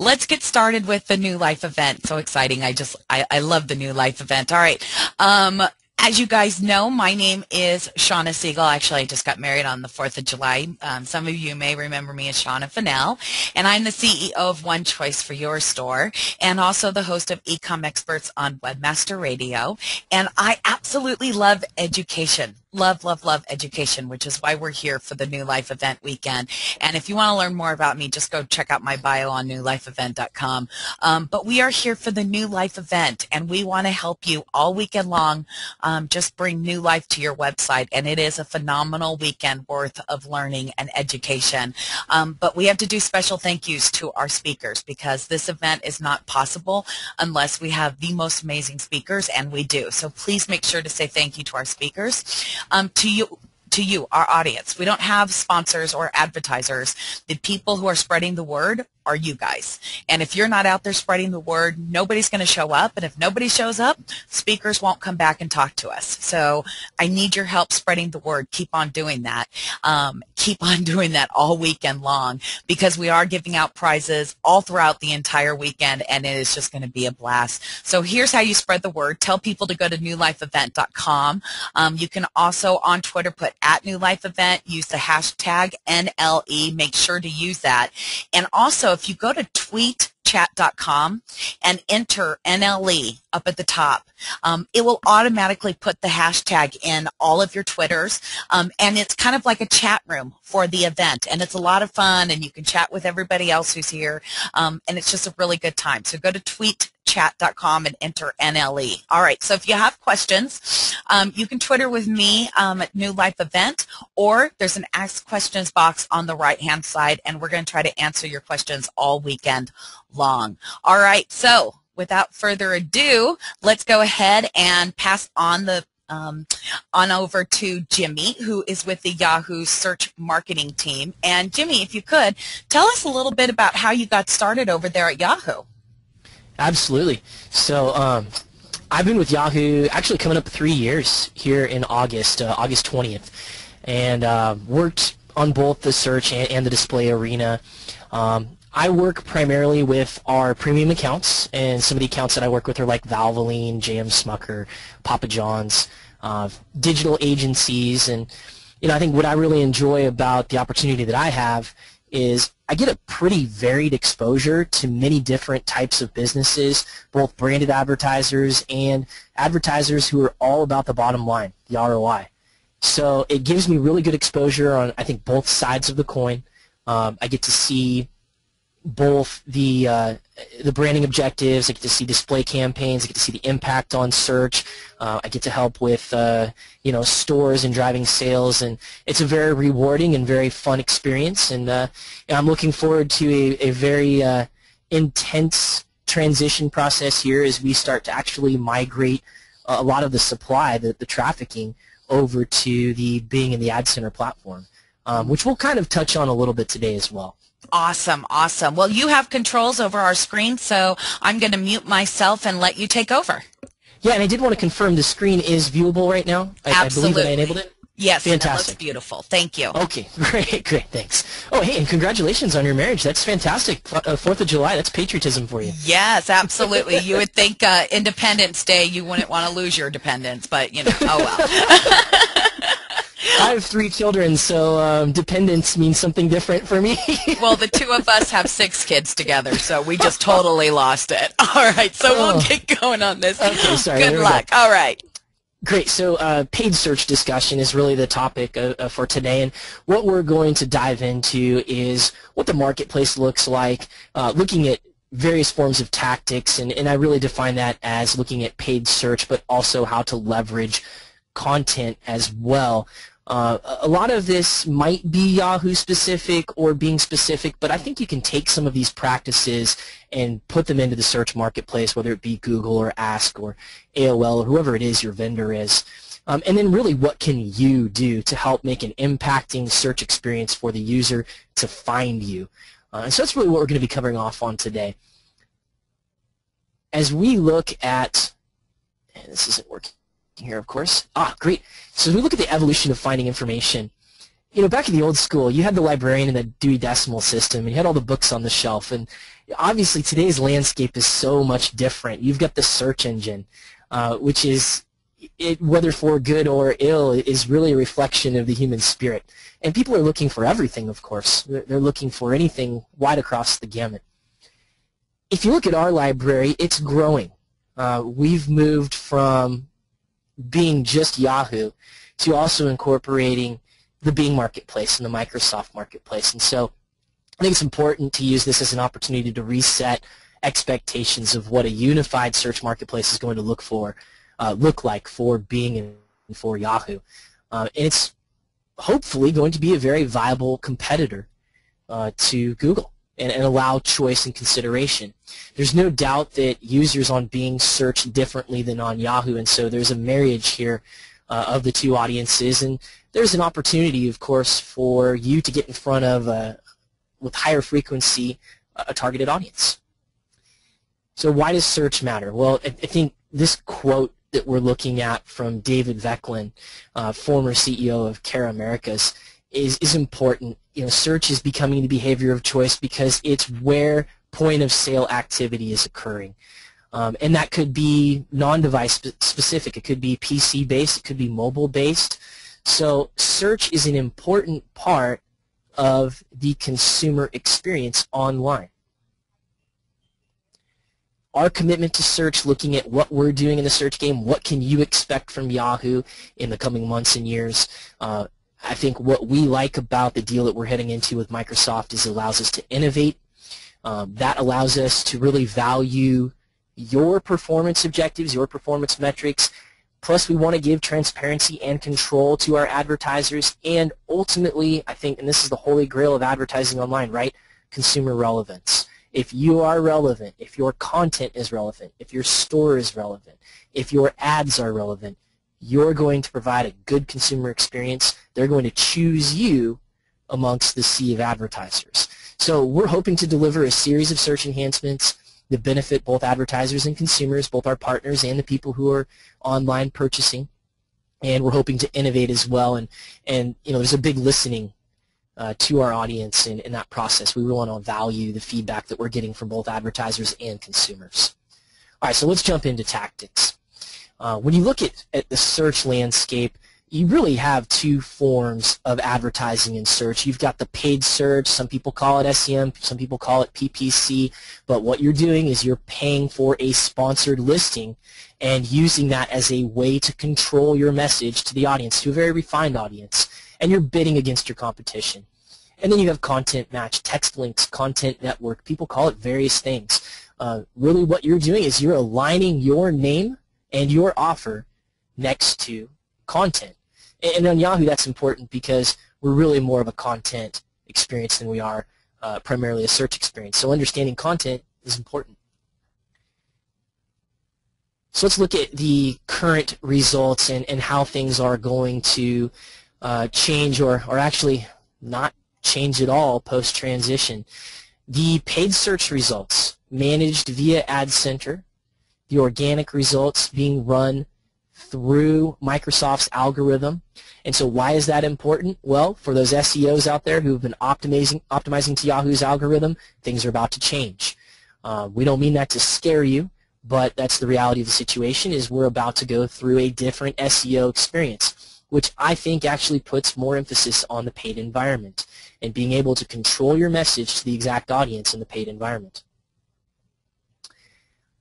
let's get started with the New Life event. So exciting. I love the New Life event. All right. As you guys know, my name is Shauna Siegel. Actually, I just got married on the 4th of July. Some of you may remember me as Shauna Fennell, and I'm the CEO of One Choice for Your Store, and also the host of Ecom Experts on Webmaster Radio. And I absolutely love education. Love, love, love education, which is why we're here for the New Life event weekend. And if you want to learn more about me, just go check out my bio on newlifeevent.com. But we are here for the New Life event, and we want to help you all weekend long just bring new life to your website. And it is a phenomenal weekend worth of learning and education. But we have to do special thank yous to our speakers, because this event is not possible unless we have the most amazing speakers, and we do. So please make sure to say thank you to our speakers. To you, our audience. We don't have sponsors or advertisers. The people who are spreading the word are you guys. And if you're not out there spreading the word, nobody's going to show up. And if nobody shows up, speakers won't come back and talk to us. So I need your help spreading the word. Keep on doing that. Keep on doing that all weekend long, because we are giving out prizes all throughout the entire weekend, and it is just going to be a blast. So here's how you spread the word. Tell people to go to newlifeevent.com. You can also on Twitter put @newlifeevent. Use the hashtag NLE. Make sure to use that. And also, if you go to tweetchat.com and enter NLE up at the top, it will automatically put the hashtag in all of your Twitters, and it's kind of like a chat room for the event, and it's a lot of fun, and you can chat with everybody else who's here, and it's just a really good time. So go to tweetchat.com and enter NLE. All right, so if you have questions, you can Twitter with me at New Life Event, or there's an Ask Questions box on the right-hand side, and we're going to try to answer your questions all weekend long. All right, so without further ado, let's go ahead and pass on the on over to Jimmy, who is with the Yahoo search marketing team. And Jimmy, if you could, tell us a little bit about how you got started over there at Yahoo. Absolutely. So I've been with Yahoo actually coming up 3 years here in August 20th, and worked on both the search and the display arena. I work primarily with our premium accounts, and some of the accounts that I work with are like Valvoline, J.M. Smucker, Papa John's, digital agencies. And I think what I really enjoy about the opportunity that I have is I get a pretty varied exposure to many different types of businesses, both branded advertisers and advertisers who are all about the bottom line, the ROI. So it gives me really good exposure on, I think, both sides of the coin. I get to see both the branding objectives. I get to see display campaigns. I get to see the impact on search. I get to help with stores and driving sales, and it's a very rewarding and very fun experience. And I'm looking forward to a very intense transition process here as we start to actually migrate a lot of the supply, the trafficking, over to the Bing and the Ad Center platform, which we'll kind of touch on a little bit today as well. Awesome, awesome. Well, you have controls over our screen, so I'm going to mute myself and let you take over. Yeah, and I did want to confirm the screen is viewable right now. I believe that I enabled it. Yes, fantastic. And it looks beautiful. Thank you. Okay, great, thanks. Oh, hey, and congratulations on your marriage. That's fantastic. 4th of July, that's patriotism for you. Yes, absolutely. You would think Independence Day, you wouldn't want to lose your dependents, but, oh well. I have 3 children, so dependence means something different for me. Well, the 2 of us have 6 kids together, so we just totally lost it. All right, so we'll get going on this. Okay, sorry. Good luck. All right. Great. So paid search discussion is really the topic for today, and what we're going to dive into is what the marketplace looks like, looking at various forms of tactics, and I really define that as looking at paid search, but also how to leverage content as well. A lot of this might be Yahoo specific or Bing specific, but I think you can take some of these practices and put them into the search marketplace, whether it be Google or Ask or AOL or whoever it is your vendor is. And then really, what can you do to help make an impacting search experience for the user to find you? And so that's really what we're going to be covering off on today. As we look at, and this isn't working here, of course. Great. So as we look at the evolution of finding information, back in the old school, you had the librarian and the Dewey Decimal System, and you had all the books on the shelf, and Obviously, today's landscape is so much different. You've got the search engine, which is, whether for good or ill, is really a reflection of the human spirit. And people are looking for everything, of course. They're looking for anything wide across the gamut. If you look at our library, it's growing. We've moved from being just Yahoo to also incorporating the Bing marketplace and the Microsoft marketplace. And so I think it's important to use this as an opportunity to reset expectations of what a unified search marketplace is going to look like for Bing and for Yahoo. And it's hopefully going to be a very viable competitor to Google and allow choice and consideration. There's no doubt that users on Bing search differently than on Yahoo, and so there's a marriage here of the two audiences, and there's an opportunity, of course, for you to get in front of, with higher frequency, a targeted audience. So why does search matter? Well, I think this quote that we're looking at from David Vecklin, former CEO of Care Americas, is important. You know, search is becoming the behavior of choice because it's where point of sale activity is occurring. And that could be non-device specific. It could be PC based. It could be mobile based. So search is an important part of the consumer experience online. Our commitment to search, looking at what we're doing in the search game, what can you expect from Yahoo in the coming months and years. I think what we like about the deal that we're heading into with Microsoft is it allows us to innovate. That allows us to really value your performance objectives, your performance metrics. Plus, we want to give transparency and control to our advertisers. And ultimately, I think, and this is the holy grail of advertising online, right? Consumer relevance. If you are relevant, if your content is relevant, if your store is relevant, if your ads are relevant, you're going to provide a good consumer experience. They're going to choose you amongst the sea of advertisers. So we're hoping to deliver a series of search enhancements that benefit both advertisers and consumers, both our partners and the people who are online purchasing. And we're hoping to innovate as well. And you know, there's a big listening to our audience in that process. We really want to value the feedback that we're getting from both advertisers and consumers. All right, so let's jump into tactics. When you look at the search landscape, you really have two forms of advertising in search. You've got the paid search. Some people call it SEM. Some people call it PPC. But what you're doing is you're paying for a sponsored listing and using that as a way to control your message to the audience, to a very refined audience. And you're bidding against your competition. And then you have content match, text links, content network. People call it various things. Really what you're doing is you're aligning your name and your offer next to content. And on Yahoo, that's important because we're really more of a content experience than we are primarily a search experience. So understanding content is important. So let's look at the current results and how things are going to change or actually not change at all post-transition. The paid search results managed via Ad Center, the organic results being run through Microsoft's algorithm. And so why is that important? Well, for those SEOs out there who have been optimizing to Yahoo's algorithm, things are about to change. We don't mean that to scare you, but that's the reality of the situation, is we're about to go through a different SEO experience, which I think actually puts more emphasis on the paid environment and being able to control your message to the exact audience in the paid environment.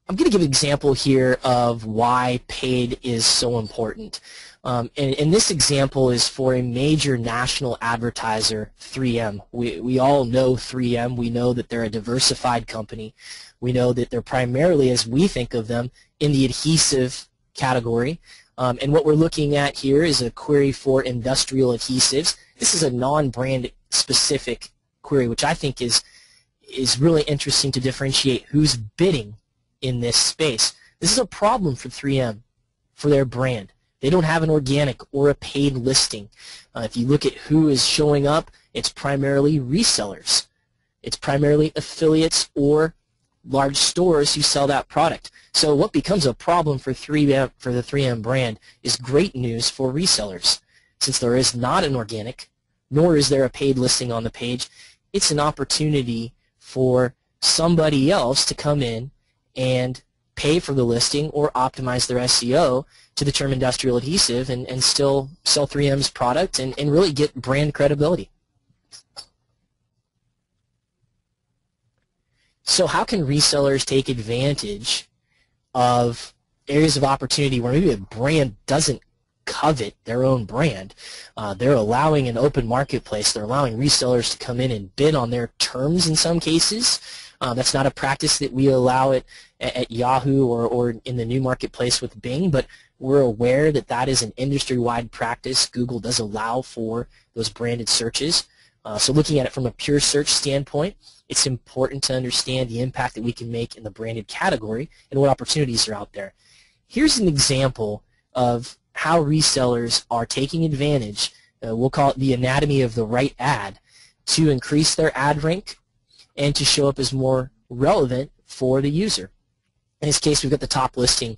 I'm going to give an example here of why paid is so important. And this example is for a major national advertiser, 3M. We all know 3M. We know that they're a diversified company. We know that they're primarily, as we think of them, in the adhesive category. And what we're looking at here is a query for industrial adhesives. This is a non-brand specific query, which I think is really interesting to differentiate who's bidding in this space. This is a problem for 3M, for their brand. They don't have an organic or a paid listing. If you look at who is showing up, it's primarily resellers. It's primarily affiliates or large stores who sell that product. So what becomes a problem for 3M, for the 3M brand, is great news for resellers. Since there is not an organic, nor is there a paid listing on the page, it's an opportunity for somebody else to come in and pay for the listing or optimize their SEO to the term industrial adhesive and still sell 3M's product and really get brand credibility. So how can resellers take advantage of areas of opportunity where maybe a brand doesn't covet their own brand? They're allowing an open marketplace. They're allowing resellers to come in and bid on their terms in some cases. That's not a practice that we allow at Yahoo or in the new marketplace with Bing, but we're aware that that is an industry-wide practice. Google does allow for those branded searches. So looking at it from a pure search standpoint, it's important to understand the impact that we can make in the branded category and what opportunities are out there. Here's an example of how resellers are taking advantage, we'll call it the anatomy of the right ad, to increase their ad rank and to show up as more relevant for the user. In this case, we've got the top listing.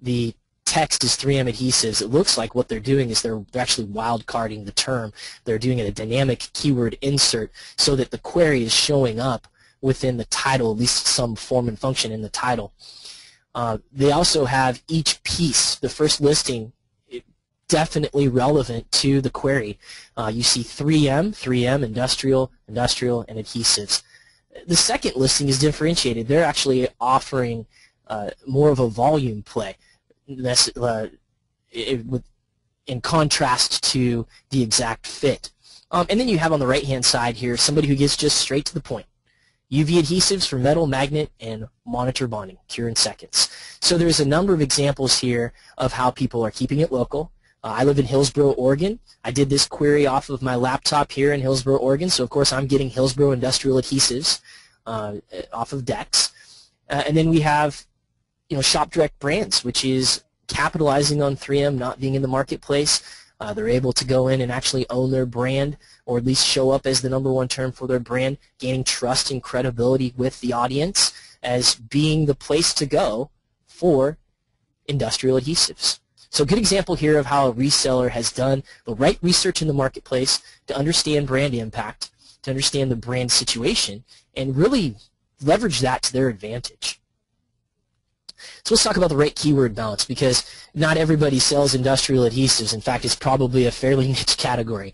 The text is 3M adhesives. It looks like what they're doing is they're actually wildcarding the term. They're doing a dynamic keyword insert so that the query is showing up within the title, at least some form and function in the title. They also have each piece, the first listing, definitely relevant to the query. You see 3M, industrial, and adhesives. The second listing is differentiated. They're actually offering more of a volume play. That's in contrast to the exact fit. And then you have on the right-hand side here somebody who gets just straight to the point. UV adhesives for metal, magnet, and monitor bonding. Cure in seconds. So there's a number of examples here of how people are keeping it local. I live in Hillsboro, Oregon. I did this query off of my laptop here in Hillsboro, Oregon, so of course I'm getting Hillsboro industrial adhesives off of Dex. And then we have Shop Direct Brands, which is capitalizing on 3M not being in the marketplace. They're able to go in and actually own their brand, or at least show up as the #1 term for their brand, gaining trust and credibility with the audience as being the place to go for industrial adhesives. So a good example here of how a reseller has done the right research in the marketplace to understand brand impact, to understand the brand situation, and really leverage that to their advantage. So let's talk about the right keyword balance, because not everybody sells industrial adhesives. In fact, it's probably a fairly niche category.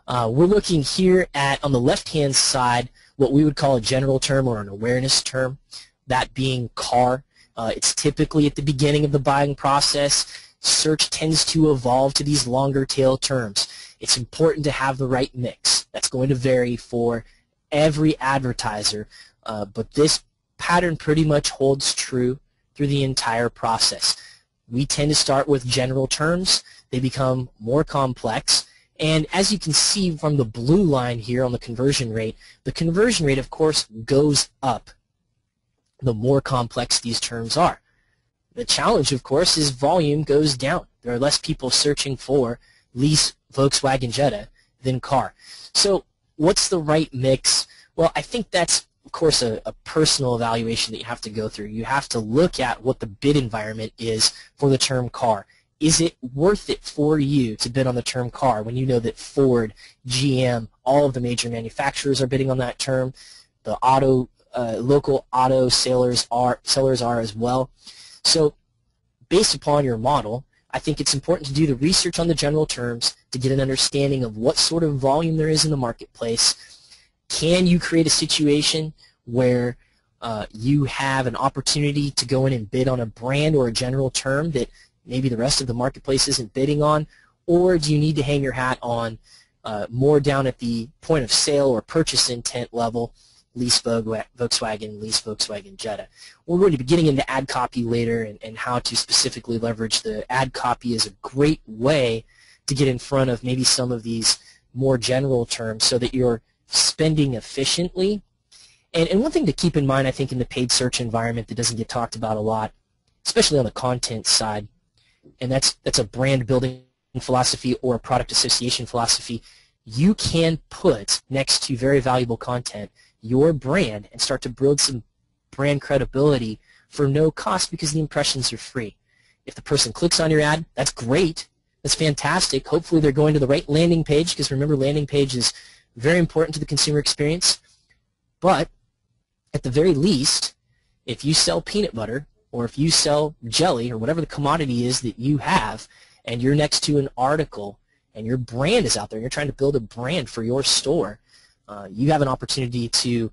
We're looking here at, on the left-hand side, what we would call a general term or an awareness term, that being car. It's typically at the beginning of the buying process. Search tends to evolve to these longer tail terms. It's important to have the right mix. That's going to vary for every advertiser, but this pattern pretty much holds true through the entire process. We tend to start with general terms. They become more complex, and as you can see from the blue line here on the conversion rate, of course goes up the more complex these terms are. The challenge, of course, is volume goes down. There are less people searching for lease, Volkswagen Jetta than car. So what's the right mix? Well, I think that's, of course, a personal evaluation that you have to go through. You have to look at what the bid environment is for the term car. Is it worth it for you to bid on the term car when you know that Ford, GM, all of the major manufacturers are bidding on that term? The local auto sellers are as well. So based upon your model, I think it's important to do the research on the general terms to get an understanding of what sort of volume there is in the marketplace. Can you create a situation where you have an opportunity to go in and bid on a brand or a general term that maybe the rest of the marketplace isn't bidding on? Or do you need to hang your hat on more down at the point of sale or purchase intent level, lease Volkswagen, lease Volkswagen Jetta? We're going to be getting into ad copy later and how to specifically leverage the ad copy is a great way to get in front of maybe some of these more general terms so that you're spending efficiently. And one thing to keep in mind, I think, in the paid search environment that doesn't get talked about a lot, especially on the content side, and that's a brand building philosophy or a product association philosophy. You can put next to very valuable content your brand and start to build some brand credibility for no cost because the impressions are free. If the person clicks on your ad, that's great. That's fantastic. Hopefully they're going to the right landing page, because remember, landing page is very important to the consumer experience. But at the very least, if you sell peanut butter or if you sell jelly or whatever the commodity is that you have, and you're next to an article and your brand is out there and you're trying to build a brand for your store, you have an opportunity to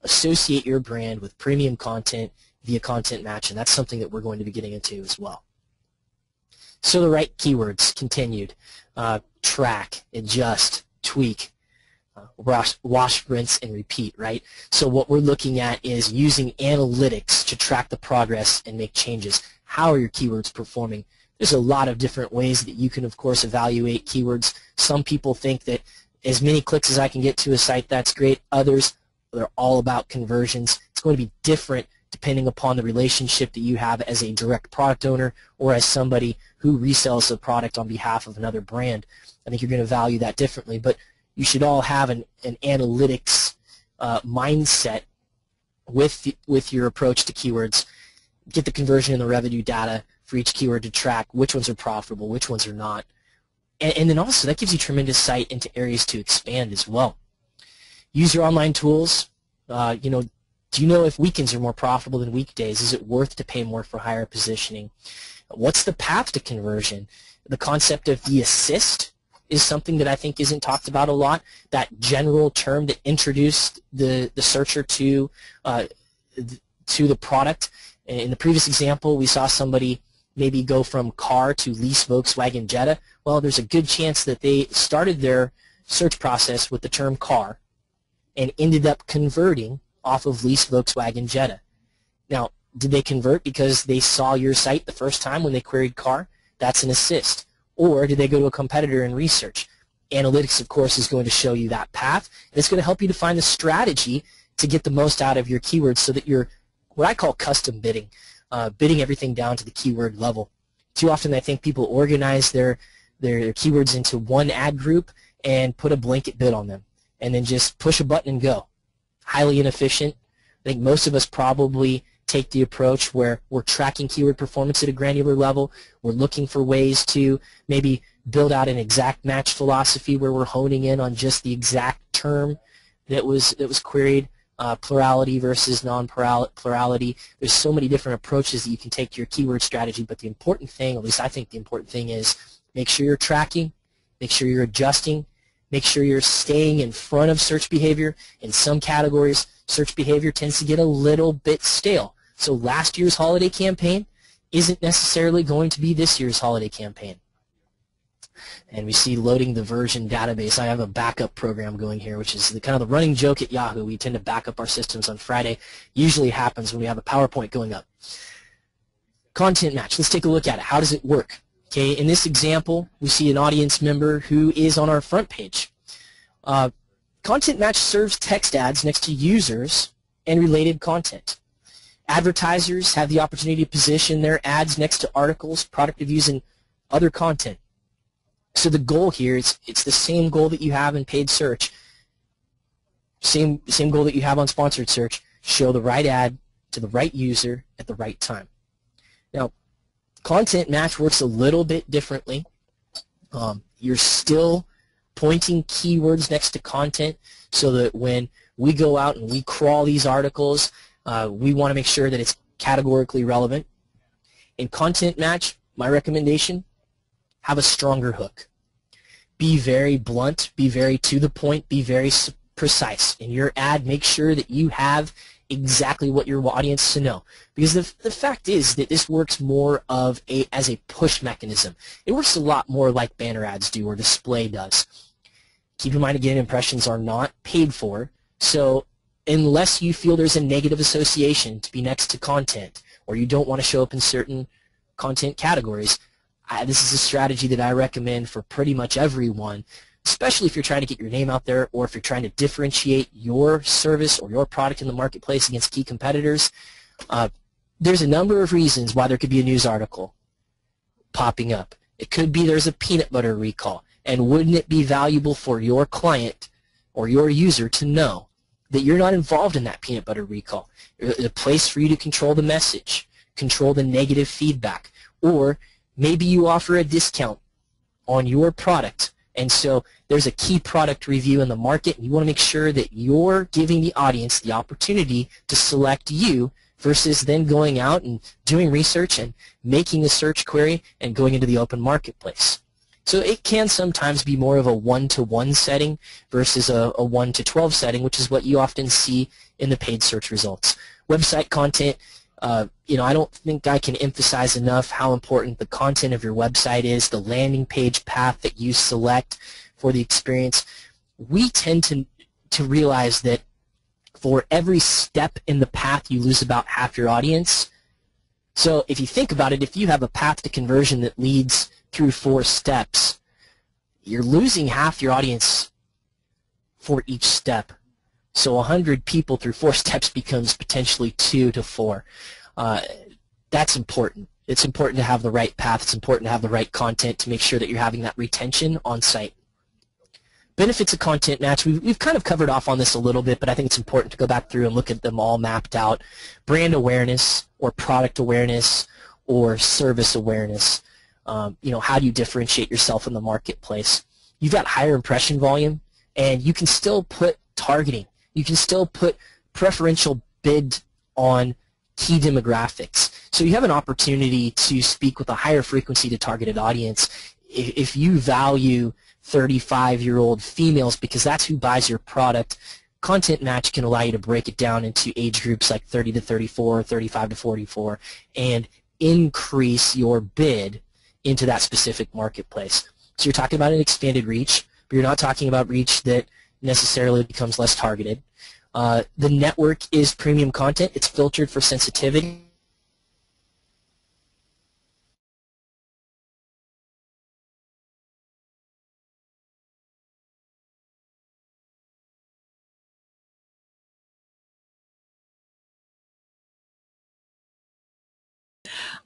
associate your brand with premium content via content match, and that's something that we're going to be getting into as well. So the right keywords, continued, track, adjust, tweak, wash, rinse, and repeat, right? So what we're looking at is using analytics to track the progress and make changes. How are your keywords performing? There's a lot of different ways that you can, of course, evaluate keywords. Some people think that as many clicks as I can get to a site, that's great. Others, they're all about conversions. It's going to be different depending upon the relationship that you have as a direct product owner or as somebody who resells a product on behalf of another brand. I think you're going to value that differently, but you should all have an analytics mindset with your approach to keywords. Get the conversion and the revenue data for each keyword to track which ones are profitable, which ones are not. And then also that gives you tremendous sight into areas to expand as well. Use your online tools. Do you know if weekends are more profitable than weekdays? Is it worth to pay more for higher positioning? What's the path to conversion? The concept of the assist is something that I think isn't talked about a lot. That general term that introduced the searcher to the product. In the previous example, we saw somebody maybe go from car to lease Volkswagen Jetta. Well, there's a good chance that they started their search process with the term car and ended up converting off of lease Volkswagen Jetta. Now, did they convert because they saw your site the first time when they queried car? That's an assist. Or did they go to a competitor and research? Analytics, of course, is going to show you that path, and it's going to help you to find the strategy to get the most out of your keywords so that you're what I call custom bidding, bidding everything down to the keyword level. Too often I think people organize their keywords into one ad group and put a blanket bid on them and then just push a button and go. Highly inefficient. I think most of us probably take the approach where we're tracking keyword performance at a granular level. We're looking for ways to maybe build out an exact match philosophy where we're honing in on just the exact term that was queried, plurality versus non-plurality. There's so many different approaches that you can take to your keyword strategy, but the important thing, at least I think the important thing, is make sure you're tracking, make sure you're adjusting, make sure you're staying in front of search behavior. In some categories, search behavior tends to get a little bit stale. So last year's holiday campaign isn't necessarily going to be this year's holiday campaign. And we see loading the version database. I have a backup program going here, which is kind of the running joke at Yahoo. We tend to back up our systems on Friday. Usually happens when we have a PowerPoint going up. Content match. Let's take a look at it. How does it work? Okay, in this example, we see an audience member who is on our front page. Content match serves text ads next to users and related content. Advertisers have the opportunity to position their ads next to articles, product reviews, and other content. So the goal here is it's the same goal that you have in paid search, same goal that you have on sponsored search. Show the right ad to the right user at the right time. Now, content match works a little bit differently. You're still pointing keywords next to content so that when we go out and we crawl these articles, we want to make sure that it's categorically relevant. In content match, my recommendation, have a stronger hook. Be very blunt, be very to the point, be very precise. In your ad, make sure that you have exactly what your audience to know. Because the fact is that this works more of as a push mechanism. It works a lot more like banner ads do or display does. Keep in mind, again, impressions are not paid for, so unless you feel there's a negative association to be next to content or you don't want to show up in certain content categories, this is a strategy that I recommend for pretty much everyone, especially if you're trying to get your name out there or if you're trying to differentiate your service or your product in the marketplace against key competitors. There's a number of reasons why there could be a news article popping up. It could be there's a peanut butter recall, and wouldn't it be valuable for your client or your user to know that you're not involved in that peanut butter recall? A place for you to control the message, control the negative feedback, or maybe you offer a discount on your product And so there's a key product review in the market, and you want to make sure that you're giving the audience the opportunity to select you versus then going out and doing research and making a search query and going into the open marketplace. So it can sometimes be more of a 1-to-1 setting versus a 1-to-12 setting, which is what you often see in the paid search results. Website content, I don't think I can emphasize enough how important the content of your website is, the landing page path that you select for the experience. We tend to realize that for every step in the path, you lose about half your audience. So if you think about it, if you have a path to conversion that leads through 4 steps, you're losing half your audience for each step. So 100 people through 4 steps becomes potentially 2 to 4. That's important. It's important to have the right path. It's important to have the right content to make sure that you're having that retention on site. Benefits of content match, we've kind of covered off on this a little bit, but I think it's important to go back through and look at them all mapped out. Brand awareness or product awareness or service awareness. How do you differentiate yourself in the marketplace? You've got higher impression volume, and you can still put targeting. You can still put preferential bid on key demographics. So you have an opportunity to speak with a higher frequency to targeted audience. If you value 35-year-old females because that's who buys your product, Content Match can allow you to break it down into age groups like 30 to 34, 35 to 44, and increase your bid into that specific marketplace. So you're talking about an expanded reach, but you're not talking about reach that necessarily becomes less targeted. The network is premium content. It's filtered for sensitivity.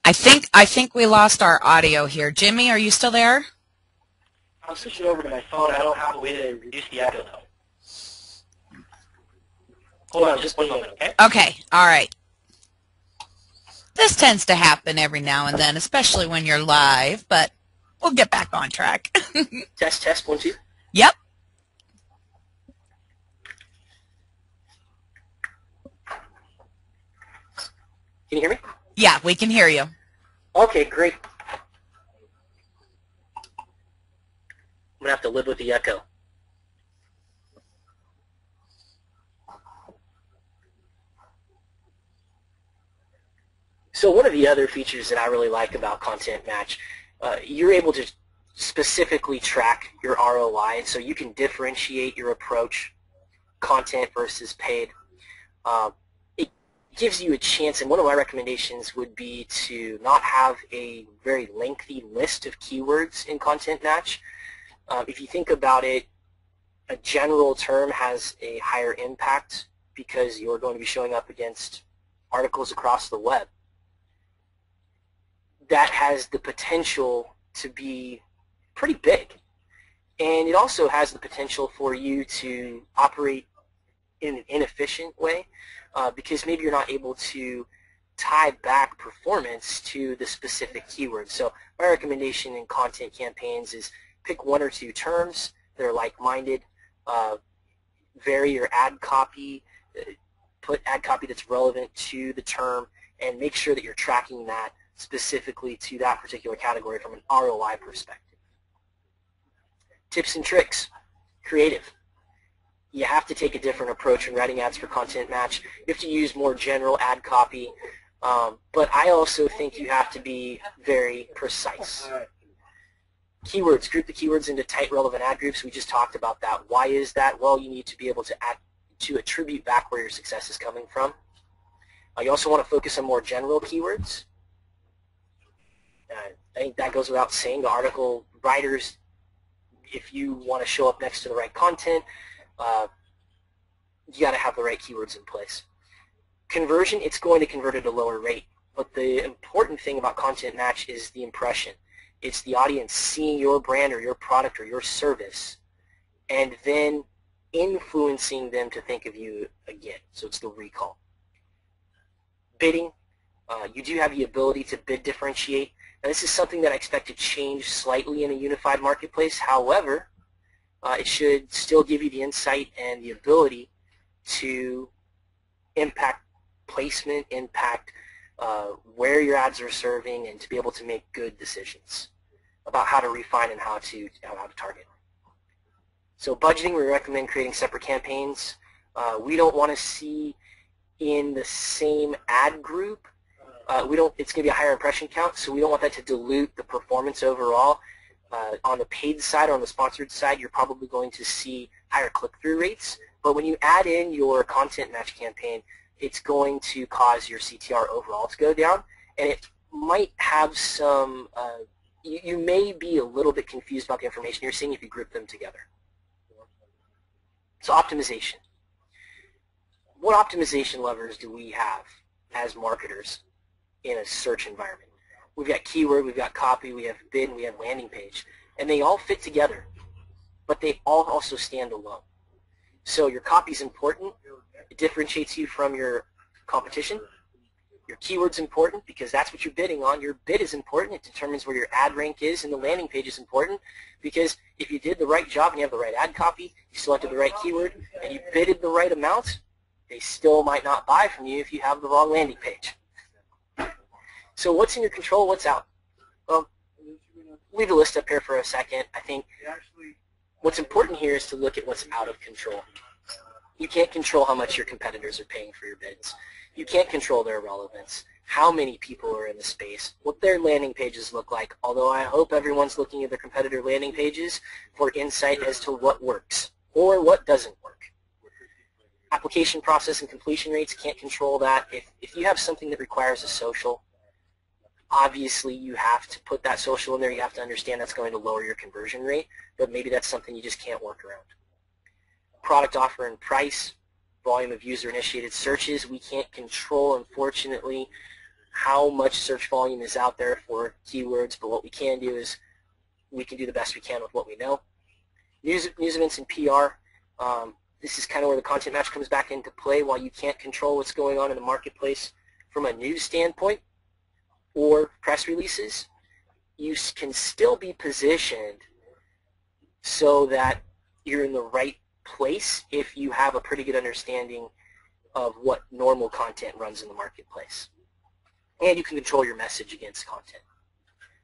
I think we lost our audio here. Jimmy, are you still there? I'm switching over to my phone. I don't have a way to reduce the echo, though. Hold on just one moment, okay? Okay, all right. This tends to happen every now and then, especially when you're live, but we'll get back on track. Test, 1, 2. Yep. Can you hear me? Yeah, we can hear you. Okay, great. I'm going to have to live with the echo. So one of the other features that I really like about Content Match, you're able to specifically track your ROI, so you can differentiate your approach, content versus paid. It gives you a chance, and one of my recommendations would be to not have a very lengthy list of keywords in Content Match. If you think about it, a general term has a higher impact because you're going to be showing up against articles across the web. That has the potential to be pretty big. And it also has the potential for you to operate in an inefficient way because maybe you're not able to tie back performance to the specific keywords. So my recommendation in content campaigns is pick 1 or 2 terms that are like-minded, vary your ad copy, put ad copy that's relevant to the term, and make sure that you're tracking that specifically to that particular category from an ROI perspective. Tips and tricks. Creative. You have to take a different approach when writing ads for Content Match. You have to use more general ad copy, but I also think you have to be very precise. Keywords. Group the keywords into tight relevant ad groups. We just talked about that. Why is that? Well, you need to be able to attribute back where your success is coming from. You also want to focus on more general keywords. I think that goes without saying. The article writers, if you want to show up next to the right content, you got to have the right keywords in place. Conversion, it's going to convert at a lower rate, but the important thing about Content Match is the impression. It's the audience seeing your brand or your product or your service and then influencing them to think of you again. So it's the recall. Bidding, you do have the ability to bid differentiate. Now, this is something that I expect to change slightly in a unified marketplace. However, It should still give you the insight and the ability to impact placement, impact where your ads are serving, and to be able to make good decisions about how to refine and how to target. So budgeting, we recommend creating separate campaigns. We don't want to see in the same ad group. It's going to be a higher impression count, so we don't want that to dilute the performance overall. On the paid side or on the sponsored side, you're probably going to see higher click-through rates. But when you add in your content match campaign, it's going to cause your CTR overall to go down, and it might have some, you may be a little bit confused about the information you're seeing if you group them together. So optimization. What optimization levers do we have as marketers in a search environment? We've got keyword, we've got copy, we have bid, and we have landing page. And they all fit together, but they all also stand alone. So your copy is important. It differentiates you from your competition. Your keyword's important because that's what you're bidding on. Your bid is important. It determines where your ad rank is, and the landing page is important because if you did the right job and you have the right ad copy, you selected the right keyword, and you bidded the right amount, they still might not buy from you if you have the wrong landing page. So what's in your control, what's out? Well, leave the list up here for a second. I think what's important here is to look at what's out of control. You can't control how much your competitors are paying for your bids. You can't control their relevance, how many people are in the space, what their landing pages look like, although I hope everyone's looking at their competitor landing pages for insight as to what works or what doesn't work. Application process and completion rates, can't control that. If you have something that requires a social, obviously you have to put that social in there. You have to understand that's going to lower your conversion rate, but maybe that's something you just can't work around. Product offer and price, volume of user-initiated searches. We can't control, unfortunately, how much search volume is out there for keywords, but what we can do is we can do the best we can with what we know. News events and PR. This is kind of where the content match comes back into play. While you can't control what's going on in the marketplace from a news standpoint or press releases, you can still be positioned so that you're in the right place if you have a pretty good understanding of what normal content runs in the marketplace. And you can control your message against content.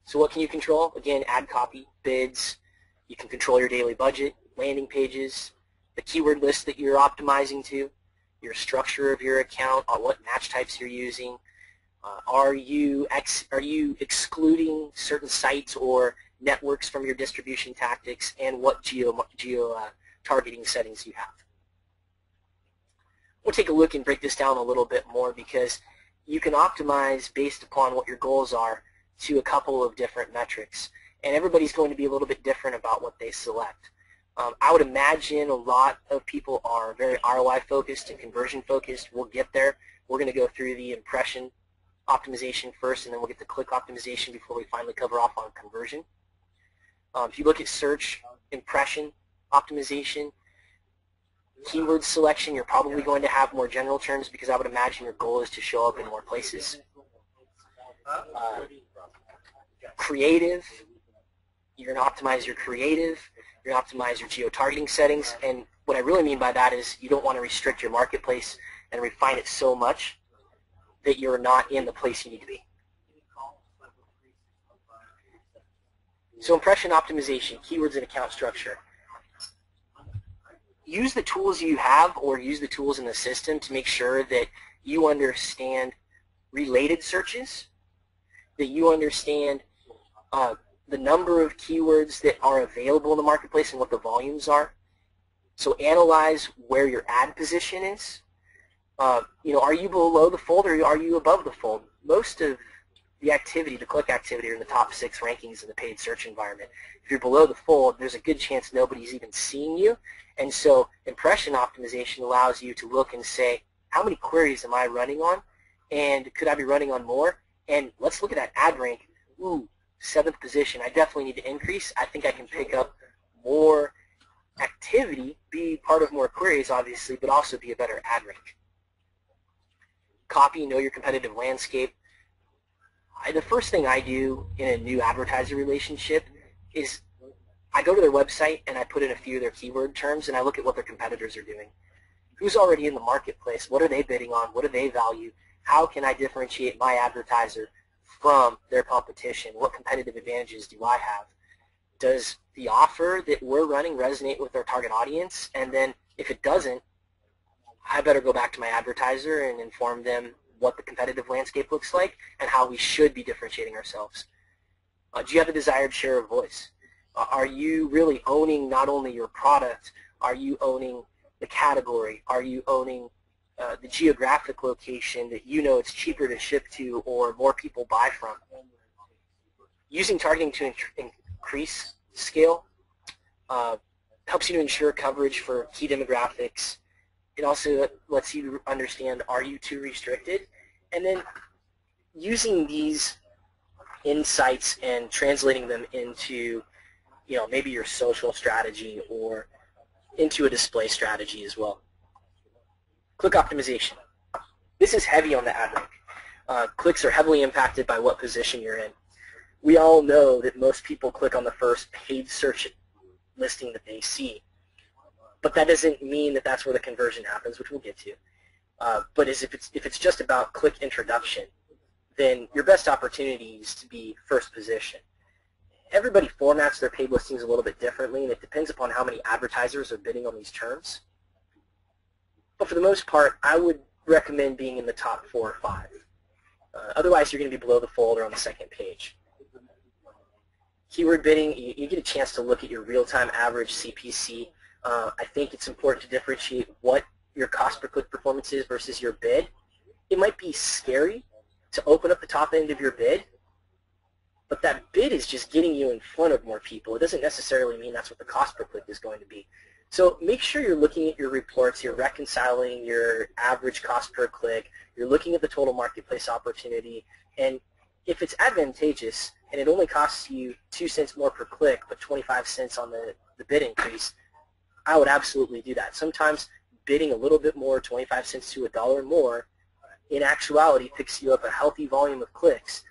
So what can you control? Again, ad copy, bids. You can control your daily budget, landing pages, the keyword list that you're optimizing to, your structure of your account, what match types you're using. Are you excluding certain sites or networks from your distribution tactics, and what geo targeting settings you have? We'll take a look and break this down a little bit more because you can optimize based upon what your goals are to a couple of different metrics, and everybody's going to be a little bit different about what they select. I would imagine a lot of people are very ROI focused and conversion focused. We'll get there. We're going to go through the impression optimization first, and then we'll get the click optimization before we finally cover off on conversion. If you look at search, impression optimization, keyword selection, you're probably going to have more general terms because I would imagine your goal is to show up in more places. Creative, you're going to optimize your creative, you're going to optimize your geo-targeting settings, and what I really mean by that is you don't want to restrict your marketplace and refine it so much that you're not in the place you need to be. So impression optimization, keywords and account structure. Use the tools you have or use the tools in the system to make sure that you understand related searches, that you understand the number of keywords that are available in the marketplace and what the volumes are. So analyze where your ad position is. Are you below the fold or are you above the fold? Most of the activity, the click activity, are in the top 6 rankings in the paid search environment. If you're below the fold, there's a good chance nobody's even seeing you. And so impression optimization allows you to look and say, how many queries am I running on? And could I be running on more? And let's look at that ad rank. Ooh, 7th position. I definitely need to increase. I think I can pick up more activity, be part of more queries, obviously, but also be a better ad rank. Copy, know your competitive landscape. The first thing I do in a new advertiser relationship is I go to their website and I put in a few of their keyword terms and I look at what their competitors are doing. Who's already in the marketplace? What are they bidding on? What do they value? How can I differentiate my advertiser from their competition? What competitive advantages do I have? Does the offer that we're running resonate with our target audience? And then if it doesn't, I better go back to my advertiser and inform them what the competitive landscape looks like and how we should be differentiating ourselves. Do you have a desired share of voice? Are you really owning not only your product, are you owning the category? Are you owning the geographic location that you know it's cheaper to ship to or more people buy from? Using targeting to increase scale helps you to ensure coverage for key demographics. It also lets you understand, are you too restricted? And then using these insights and translating them into, maybe your social strategy or into a display strategy as well. Click optimization. This is heavy on the ad rank. Clicks are heavily impacted by what position you're in. We all know that most people click on the first paid search listing that they see, but that doesn't mean that that's where the conversion happens, which we'll get to. But if it's just about click introduction, then your best opportunity is to be first position. Everybody formats their paid listings a little bit differently, and it depends upon how many advertisers are bidding on these terms. But for the most part, I would recommend being in the top 4 or 5. Otherwise, you're going to be below the fold or on the second page. Keyword bidding, you get a chance to look at your real-time average CPC. I think it's important to differentiate what your cost per click performance is versus your bid. It might be scary to open up the top end of your bid, but that bid is just getting you in front of more people. It doesn't necessarily mean that's what the cost per click is going to be. So make sure you're looking at your reports, you're reconciling your average cost per click, you're looking at the total marketplace opportunity, and if it's advantageous and it only costs you 2 cents more per click but 25 cents on the bid increase, I would absolutely do that. Sometimes bidding a little bit more, 25 cents to $1 more, in actuality picks you up a healthy volume of clicks,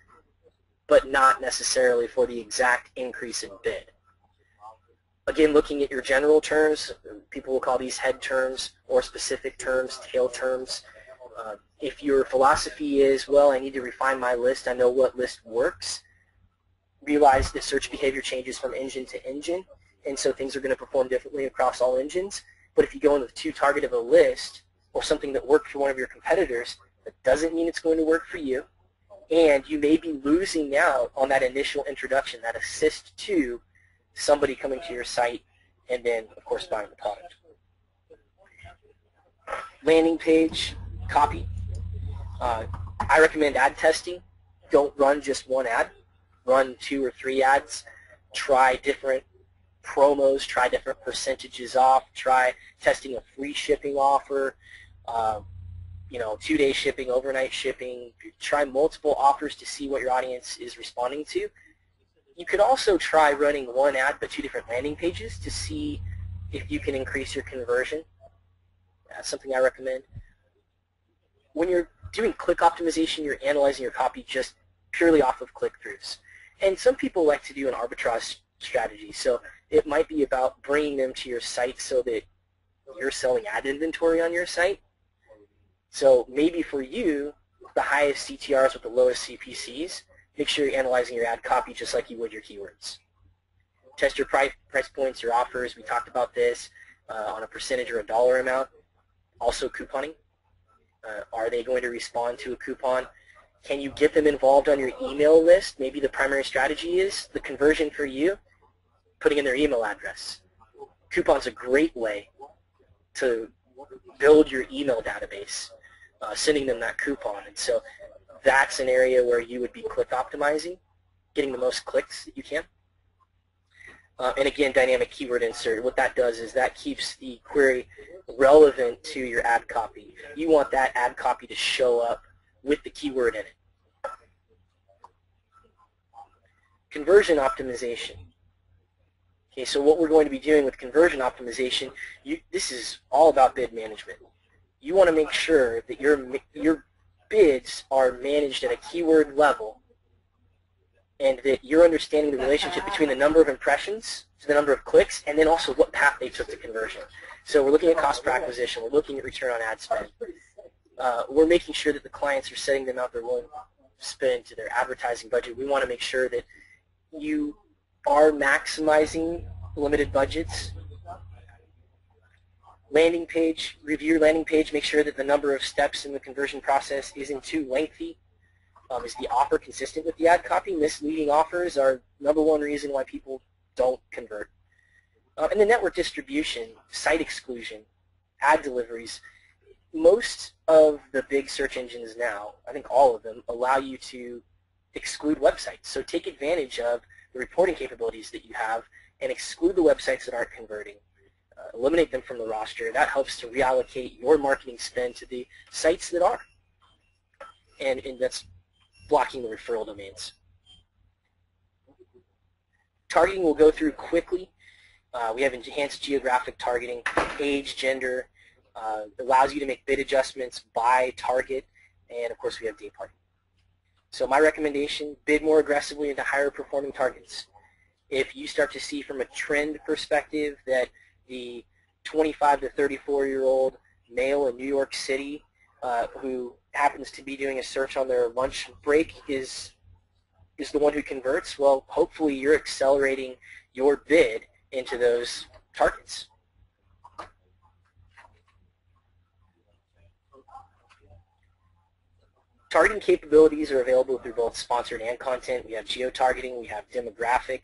but not necessarily for the exact increase in bid. Again, looking at your general terms, people will call these head terms or specific terms, tail terms. If your philosophy is, well, I need to refine my list, I know what list works, realize that search behavior changes from engine to engine, and so things are going to perform differently across all engines. But if you go in with too targeted a list or something that worked for one of your competitors, that doesn't mean it's going to work for you, and you may be losing out on that initial introduction, that assist to somebody coming to your site and then, of course, buying the product. Landing page, copy. I recommend ad testing. Don't run just one ad. Run 2 or 3 ads. Try different promos. Try different percentages off. Try testing a free shipping offer. 2-day shipping, overnight shipping. Try multiple offers to see what your audience is responding to. You could also try running one ad but 2 different landing pages to see if you can increase your conversion. That's something I recommend. When you're doing click optimization, you're analyzing your copy just purely off of click-throughs. And some people like to do an arbitrage strategy. So it might be about bringing them to your site so that you're selling ad inventory on your site. So maybe for you, the highest CTRs with the lowest CPCs, make sure you're analyzing your ad copy just like you would your keywords. Test your price points, your offers. We talked about this on a percentage or a dollar amount. Also couponing. Are they going to respond to a coupon? Can you get them involved on your email list? Maybe the primary strategy is the conversion for you, putting in their email address. Coupon's a great way to build your email database, sending them that coupon. And so that's an area where you would be click optimizing, getting the most clicks that you can. And again, dynamic keyword insert. What that does is that keeps the query relevant to your ad copy. You want that ad copy to show up with the keyword in it. Conversion optimization. Okay, so what we're going to be doing with conversion optimization, this is all about bid management. You want to make sure that your bids are managed at a keyword level and that you're understanding the relationship between the number of impressions so the number of clicks, and then also what path they took to conversion. So we're looking at cost per acquisition. We're looking at return on ad spend. We're making sure that the clients are setting the amount they're willing to spend to their advertising budget. We want to make sure that you are maximizing limited budgets. Landing page, review your landing page, make sure that the number of steps in the conversion process isn't too lengthy. Is the offer consistent with the ad copy? Misleading offers are number one reason why people don't convert. And the network distribution, site exclusion, ad deliveries. Most of the big search engines now, I think all of them, allow you to exclude websites. So take advantage of the reporting capabilities that you have and exclude the websites that aren't converting. Eliminate them from the roster. That helps to reallocate your marketing spend to the sites that are. And that's blocking the referral domains. Targeting we'll go through quickly. We have enhanced geographic targeting, age, gender, allows you to make bid adjustments by target, and of course we have day parting. So my recommendation, bid more aggressively into higher performing targets. If you start to see from a trend perspective that the 25 to 34-year-old male in New York City who happens to be doing a search on their lunch break is the one who converts, well, hopefully you're accelerating your bid into those targets. Targeting capabilities are available through both sponsored and content. We have geo-targeting, we have demographic,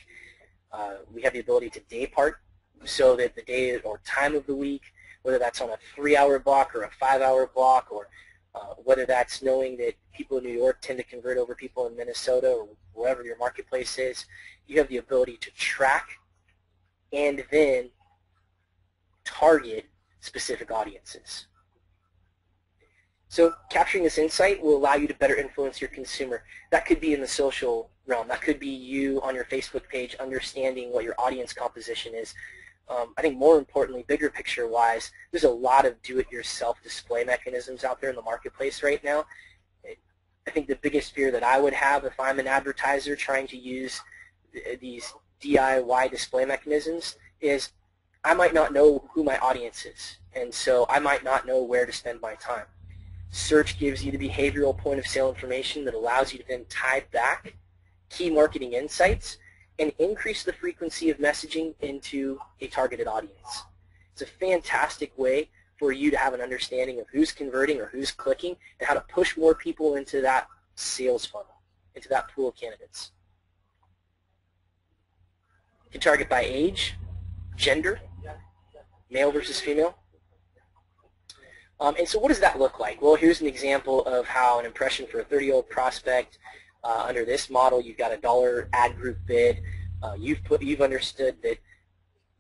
we have the ability to day part, so that the day or time of the week, whether that's on a 3-hour block or a 5-hour block, or whether that's knowing that people in New York tend to convert over people in Minnesota or wherever your marketplace is, you have the ability to track and then target specific audiences. So capturing this insight will allow you to better influence your consumer. That could be in the social realm. That could be you on your Facebook page understanding what your audience composition is. I think more importantly, bigger picture-wise, there's a lot of do-it-yourself display mechanisms out there in the marketplace right now. I think the biggest fear that I would have if I'm an advertiser trying to use these DIY display mechanisms is I might not know who my audience is, and so I might not know where to spend my time. Search gives you the behavioral point of sale information that allows you to then tie back key marketing insights and increase the frequency of messaging into a targeted audience. It's a fantastic way for you to have an understanding of who's converting or who's clicking and how to push more people into that sales funnel, into that pool of candidates. You can target by age, gender, male versus female. And so what does that look like? Well, here's an example of how an impression for a 30-year-old prospect, under this model, you've got a dollar ad group bid. You've understood that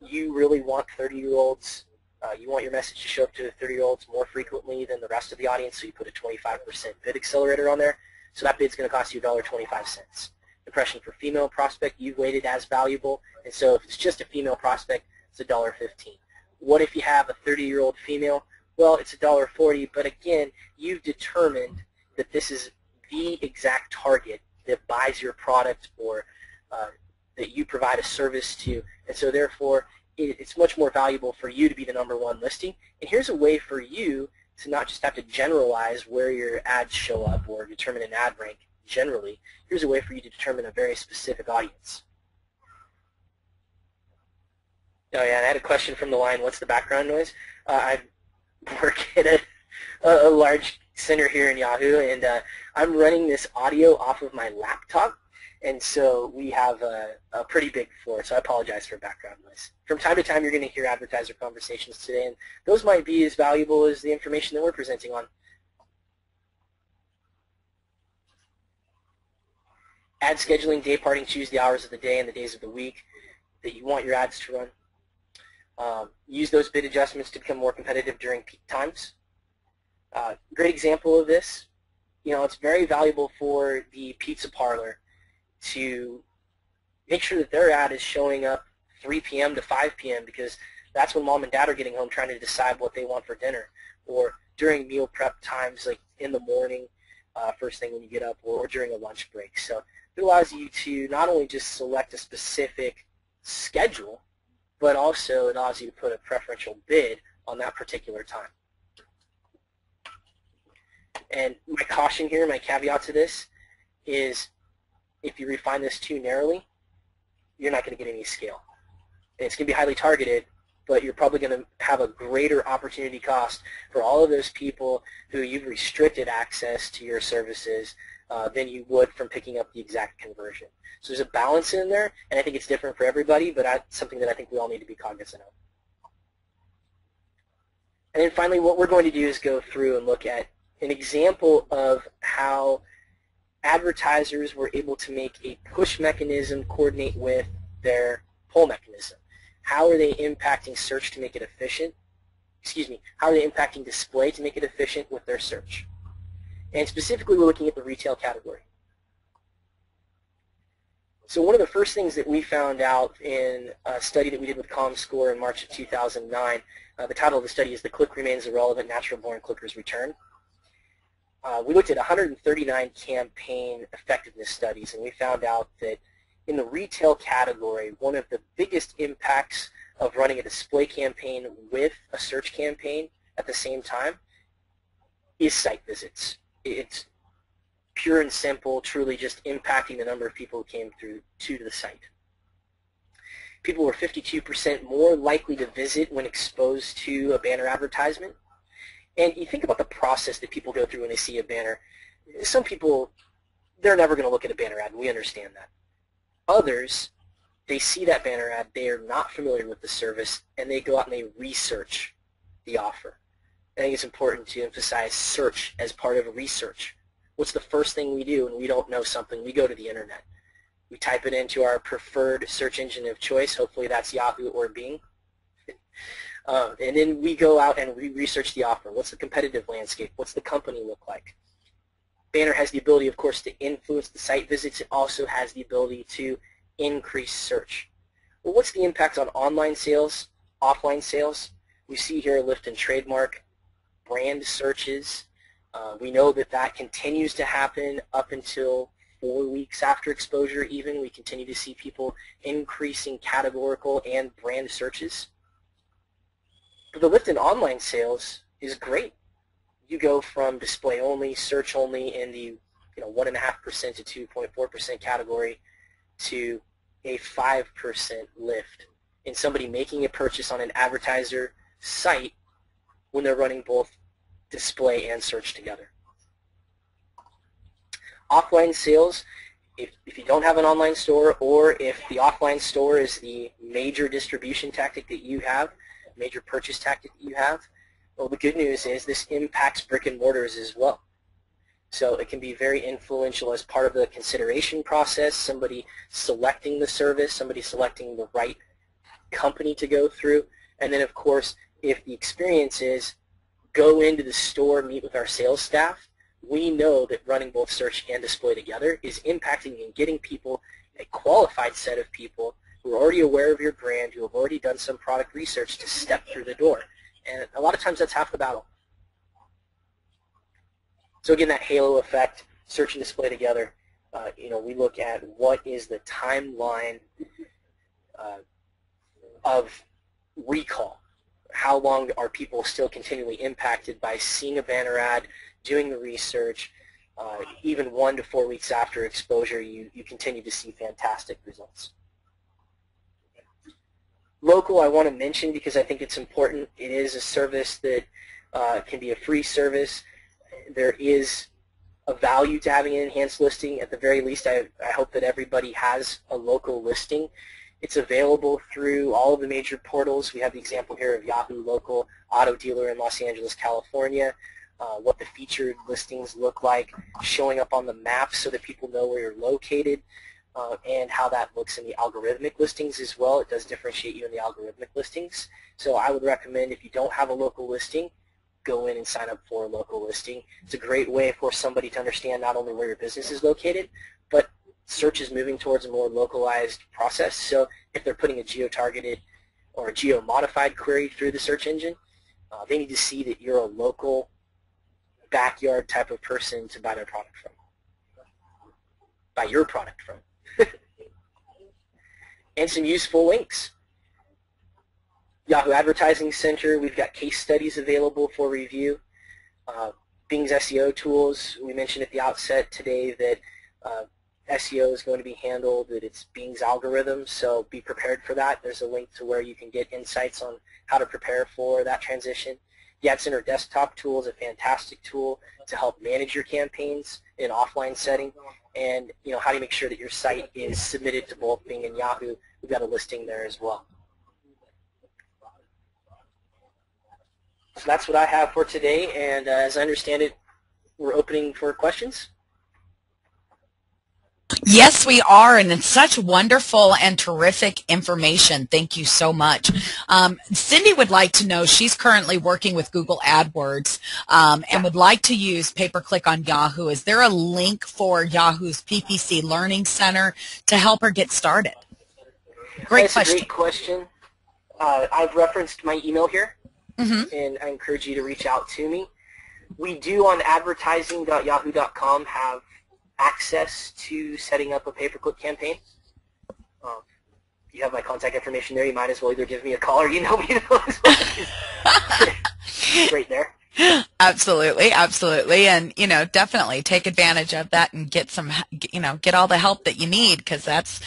you really want 30-year-olds. You want your message to show up to 30-year-olds more frequently than the rest of the audience, so you put a 25% bid accelerator on there. So that bid's going to cost you $1.25. Impression for female prospect, you've weighted as valuable, and so if it's just a female prospect, it's $1.15. What if you have a 30-year-old female? Well, it's $1.40, but again, you've determined that this is the exact target that buys your product or that you provide a service to, and so therefore it's much more valuable for you to be the #1 listing. And here's a way for you to not just have to generalize where your ads show up or determine an ad rank generally. Here's a way for you to determine a very specific audience. Oh yeah, and I had a question from the line, what's the background noise? I work at a large center here in Yahoo, and I'm running this audio off of my laptop, and so we have a pretty big floor, so I apologize for background noise. From time to time, you're going to hear advertiser conversations today, and those might be as valuable as the information that we're presenting on. Ad scheduling, day parting, choose the hours of the day and the days of the week that you want your ads to run. Use those bid adjustments to become more competitive during peak times. Great example of this, it's very valuable for the pizza parlor to make sure that their ad is showing up 3 p.m. to 5 p.m. because that's when mom and dad are getting home trying to decide what they want for dinner, or during meal prep times like in the morning, first thing when you get up, or during a lunch break. So it allows you to not only just select a specific schedule, but also it allows you to put a preferential bid on that particular time. And my caution here, my caveat to this is if you refine this too narrowly, you're not going to get any scale. And it's going to be highly targeted, but you're probably going to have a greater opportunity cost for all of those people who you've restricted access to your services than you would from picking up the exact conversion. So there's a balance in there, and I think it's different for everybody, but that's something that I think we all need to be cognizant of. And then finally, what we're going to do is go through and look at an example of how advertisers were able to make a push mechanism coordinate with their pull mechanism. How are they impacting search to make it efficient? How are they impacting display to make it efficient with their search? And specifically, we're looking at the retail category. So one of the first things that we found out in a study that we did with ComScore in March of 2009, the title of the study is "The Click Remains Irrelevant, Natural-Born Clickers Return." We looked at 139 campaign effectiveness studies, and we found out that in the retail category, one of the biggest impacts of running a display campaign with a search campaign at the same time is site visits. It's pure and simple, truly just impacting the number of people who came through to the site. People were 52% more likely to visit when exposed to a banner advertisement. And you think about the process that people go through when they see a banner. Some people, they're never going to look at a banner ad, and we understand that. Others, they see that banner ad, they are not familiar with the service, and they go out and they research the offer. I think it's important to emphasize search as part of research. What's the first thing we do when we don't know something? We go to the internet. We type it into our preferred search engine of choice. Hopefully that's Yahoo or Bing. And then we go out and we research the offer. What's the competitive landscape? What's the company look like? Banner has the ability, of course, to influence the site visits. It also has the ability to increase search. Well, what's the impact on online sales, offline sales? We see here a lift in trademark, brand searches. We know that that continues to happen up until 4 weeks after exposure even. We continue to see people increasing categorical and brand searches. But the lift in online sales is great. You go from display only, search only in the 1.5% to 2.4% category to a 5% lift in somebody making a purchase on an advertiser site when they're running both display and search together. Offline sales, if you don't have an online store, or if the offline store is the major distribution tactic that you have, major purchase tactic that you have, well, the good news is this impacts brick and mortars as well. So it can be very influential as part of the consideration process, somebody selecting the service, somebody selecting the right company to go through. And then, of course, if the experience is go into the store, meet with our sales staff, we know that running both search and display together is impacting and getting people, a qualified set of people who are already aware of your brand, who have already done some product research to step through the door. And a lot of times that's half the battle. So again, that halo effect, search and display together, we look at what is the timeline of recall. How long are people still continually impacted by seeing a banner ad, doing the research, even 1 to 4 weeks after exposure, you continue to see fantastic results. Local, I want to mention because I think it's important. It is a service that can be a free service. There is a value to having an enhanced listing. At the very least, I hope that everybody has a local listing. It's available through all of the major portals. We have the example here of Yahoo Local Auto Dealer in Los Angeles, California, what the featured listings look like, showing up on the map so that people know where you're located, and how that looks in the algorithmic listings as well. It does differentiate you in the algorithmic listings. So I would recommend, if you don't have a local listing, go in and sign up for a local listing. It's a great way for somebody to understand not only where your business is located, but search is moving towards a more localized process. So if they're putting a geo-targeted or a geo-modified query through the search engine, they need to see that you're a local backyard type of person to buy their product from. Buy your product from. and some useful links. Yahoo Advertising Center, we've got case studies available for review. Bing's SEO tools, we mentioned at the outset today that SEO is going to be handled, that it's Bing's algorithm, so be prepared for that. There's a link to where you can get insights on how to prepare for that transition. The Ad Center desktop tool is a fantastic tool to help manage your campaigns in an offline setting, and how do you make sure that your site is submitted to both Bing and Yahoo. We've got a listing there as well. So that's what I have for today, and as I understand it, we're opening for questions. Yes, we are, and it's such wonderful and terrific information. Thank you so much. Cindy would like to know, she's currently working with Google AdWords and would like to use pay-per-click on Yahoo. Is there a link for Yahoo's PPC Learning Center to help her get started? Great question. That's a great question. I've referenced my email here, and I encourage you to reach out to me. We do on advertising.yahoo.com have access to setting up a pay-per-click campaign. You have my contact information there. You might as well either give me a call or email me. Right there. Absolutely, absolutely, and definitely take advantage of that and get some, get all the help that you need, because that's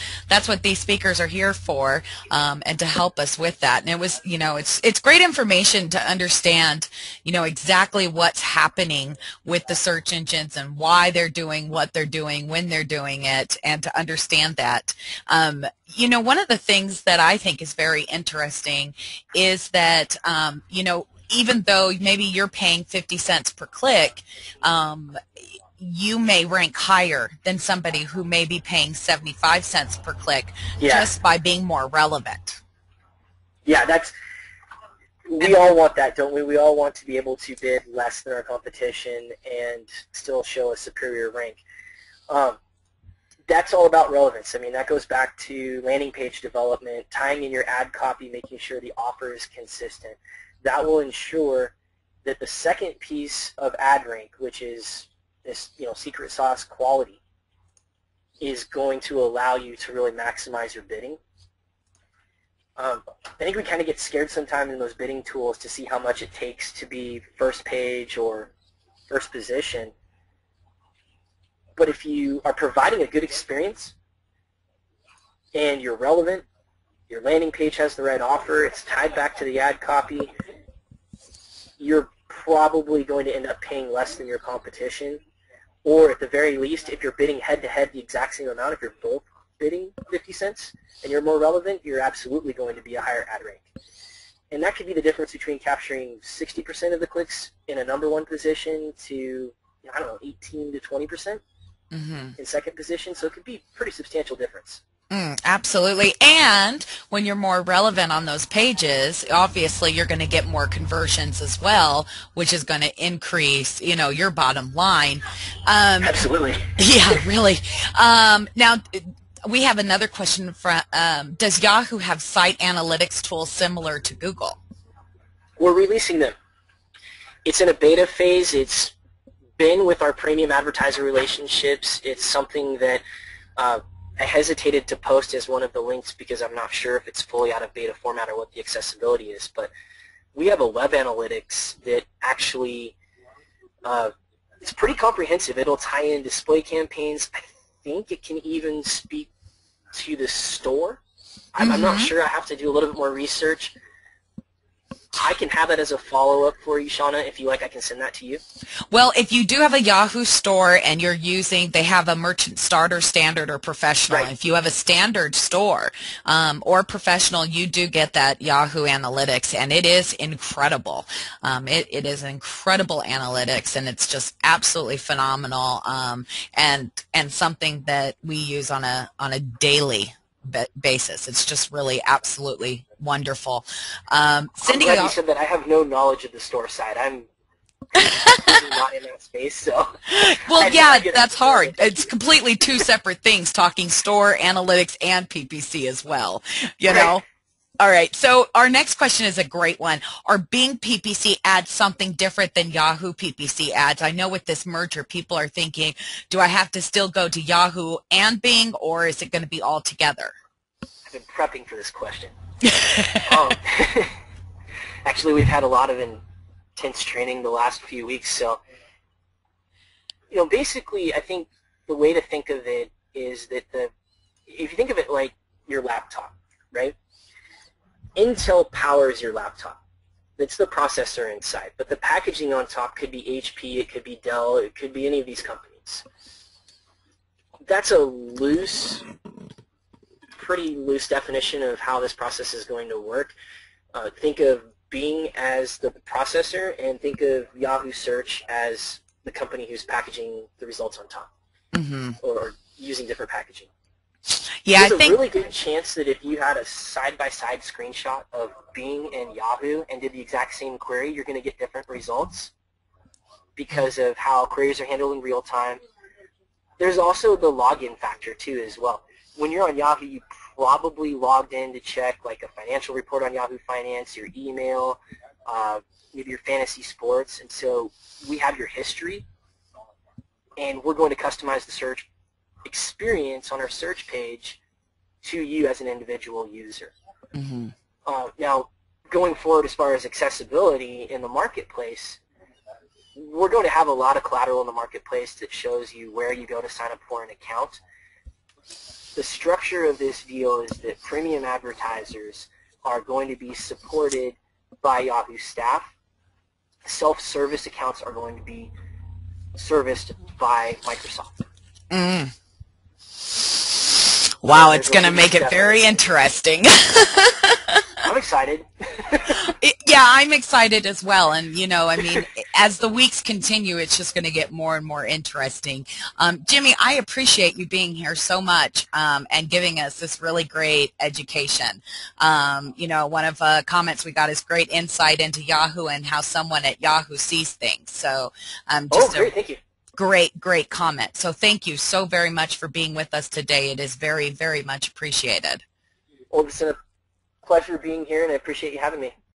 what these speakers are here for, and to help us with that. And it was, it's great information to understand, exactly what's happening with the search engines and why they're doing what they're doing when they're doing it, and to understand that. One of the things that I think is very interesting is that, even though maybe you're paying 50 cents per click, you may rank higher than somebody who may be paying 75 cents per click just by being more relevant. Yeah, we all want that, don't we? We all want to be able to bid less than our competition and still show a superior rank. That's all about relevance. I mean, that goes back to landing page development, tying in your ad copy, making sure the offer is consistent. That will ensure that the second piece of ad rank, which is this, secret sauce quality, is going to allow you to really maximize your bidding. I think we kind of get scared sometimes in those bidding tools to see how much it takes to be first page or first position. But if you are providing a good experience and you're relevant, your landing page has the right offer, it's tied back to the ad copy, you're probably going to end up paying less than your competition. Or at the very least, if you're bidding head-to-head the exact same amount, if you're both bidding 50 cents and you're more relevant, you're absolutely going to be a higher ad rank. And that could be the difference between capturing 60% of the clicks in a number one position to, 18 to 20% in second position. So it could be a pretty substantial difference. Absolutely. And when you're more relevant on those pages, obviously you're going to get more conversions as well, which is going to increase, your bottom line. Absolutely. Yeah, really. Now, we have another question from, does Yahoo have site analytics tools similar to Google? We're releasing them. It's in a beta phase. It's been with our premium advertiser relationships. It's something that I hesitated to post as one of the links because I'm not sure if it's fully out of beta format or what the accessibility is, but we have a web analytics that actually it's pretty comprehensive. It'll tie in display campaigns. I think it can even speak to the store. I'm not sure. I have to do a little bit more research. I can have that as a follow-up for you, Shauna. If you like, I can send that to you. Well, if you do have a Yahoo store and you're using, they have a merchant starter, standard, or professional. Right. If you have a standard store or professional, you do get that Yahoo Analytics, and it is incredible. It is incredible analytics, and it's just absolutely phenomenal, and something that we use on a daily basis. It's just really absolutely wonderful. Cindy, I'm glad you said that. I have no knowledge of the store side. I'm not in that space, so. Well, yeah, that's hard. It's completely two separate things, talking store, analytics, and PPC as well, you know? All right, so our next question is a great one. Are Bing PPC ads something different than Yahoo PPC ads? I know with this merger, people are thinking, do I have to still go to Yahoo and Bing, or is it going to be all together? I have been prepping for this question. Um, Actually, we've had a lot of intense training the last few weeks, so basically, I think the way to think of it is that if you think of it like your laptop, right? Intel powers your laptop. It's the processor inside, but the packaging on top could be HP, it could be Dell, it could be any of these companies. That's a pretty loose definition of how this process is going to work. Think of Bing as the processor, and think of Yahoo Search as the company who's packaging the results on top, or using different packaging. Yeah, There's a really good chance that if you had a side-by-side screenshot of Bing and Yahoo and did the exact same query, you're going to get different results because of how queries are handled in real time. There's also the login factor too as well. When you're on Yahoo, you probably logged in to check like a financial report on Yahoo Finance, your email, maybe your fantasy sports, and so we have your history, and we're going to customize the search experience on our search page to you as an individual user. Now, going forward as far as accessibility in the marketplace, we're going to have a lot of collateral in the marketplace that shows you where you go to sign up for an account. The structure of this deal is that premium advertisers are going to be supported by Yahoo staff. Self-service accounts are going to be serviced by Microsoft. Wow, it's going to make it very interesting. I'm excited. Yeah, I'm excited as well. And, I mean, as the weeks continue, it's just going to get more and more interesting. Jimmy, I appreciate you being here so much and giving us this really great education. One of the comments we got is great insight into Yahoo and how someone at Yahoo sees things. So Great, thank you. Great comment. So thank you so very much for being with us today. It is very, very much appreciated. Well, it's a pleasure being here, and I appreciate you having me.